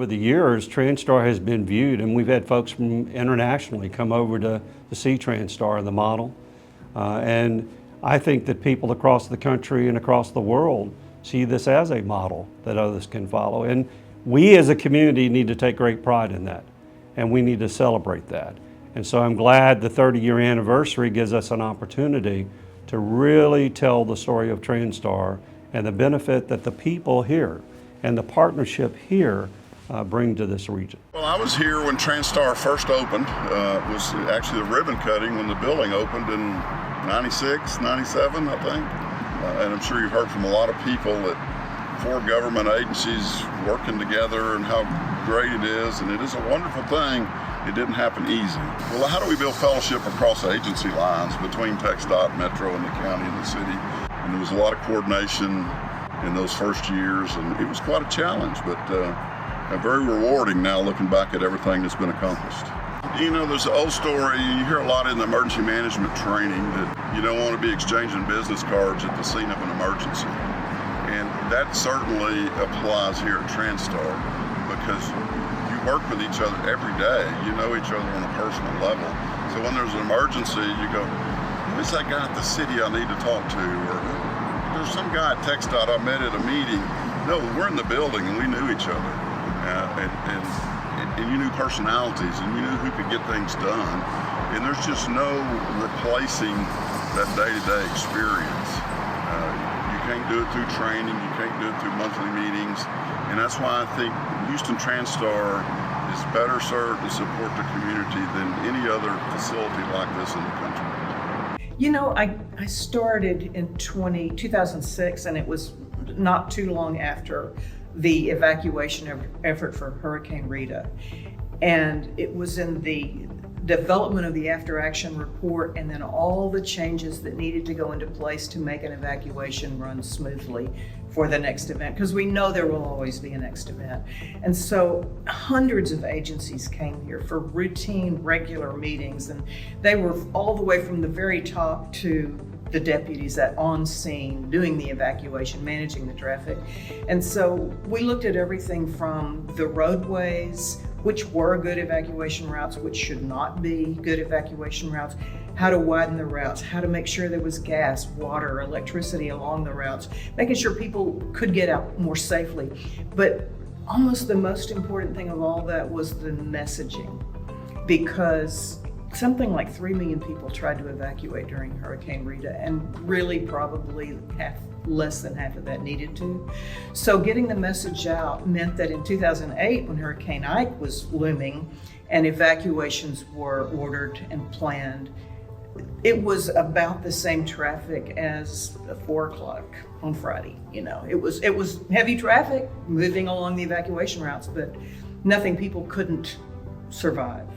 over the years, TransStar has been viewed, and we've had folks from internationally come over to see TransStar, the model. And I think that people across the country and across the world see this as a model that others can follow. And we as a community need to take great pride in that, and we need to celebrate that. And so I'm glad the 30-year anniversary gives us an opportunity to really tell the story of TransStar and the benefit that the people here and the partnership here bring to this region. Well, I was here when TransStar first opened. It was actually the ribbon cutting when the building opened in 96, 97, I think. And I'm sure you've heard from a lot of people that 4 government agencies working together and how great it is, and it is a wonderful thing. It didn't happen easy. Well, how do we build fellowship across agency lines between TxDOT, Metro, and the county and the city? And there was a lot of coordination in those first years, and it was quite a challenge, but very rewarding now looking back at everything that's been accomplished. You know, there's an old story, you hear a lot in the emergency management training that you don't want to be exchanging business cards at the scene of an emergency. And that certainly applies here at TransStar, because you work with each other every day. You know each other on a personal level. So when there's an emergency, you go, who's that guy at the city I need to talk to? Or there's some guy at TxDOT I met at a meeting. No, we're in the building and we knew each other. And you knew personalities and you knew who could get things done. And there's just no replacing that day-to-day experience. You can't do it through training, you can't do it through monthly meetings. And that's why I think Houston TransStar is better served to support the community than any other facility like this in the country. You know, I started in 2006, and it was not too long after the evacuation effort for Hurricane Rita. And it was in the development of the after action report and then all the changes that needed to go into place to make an evacuation run smoothly for the next event, because we know there will always be a next event. And so hundreds of agencies came here for routine, regular meetings, and they were all the way from the very top to the deputies at on scene, doing the evacuation, managing the traffic. And so we looked at everything from the roadways, which were good evacuation routes, which should not be good evacuation routes, how to widen the routes, how to make sure there was gas, water, electricity along the routes, making sure people could get out more safely. But almost the most important thing of all that was the messaging, because something like 3 million people tried to evacuate during Hurricane Rita, and really probably less than half of that needed to. So getting the message out meant that in 2008, when Hurricane Ike was looming and evacuations were ordered and planned, it was about the same traffic as 4 o'clock on Friday. You know, it was heavy traffic moving along the evacuation routes, but nothing people couldn't survive.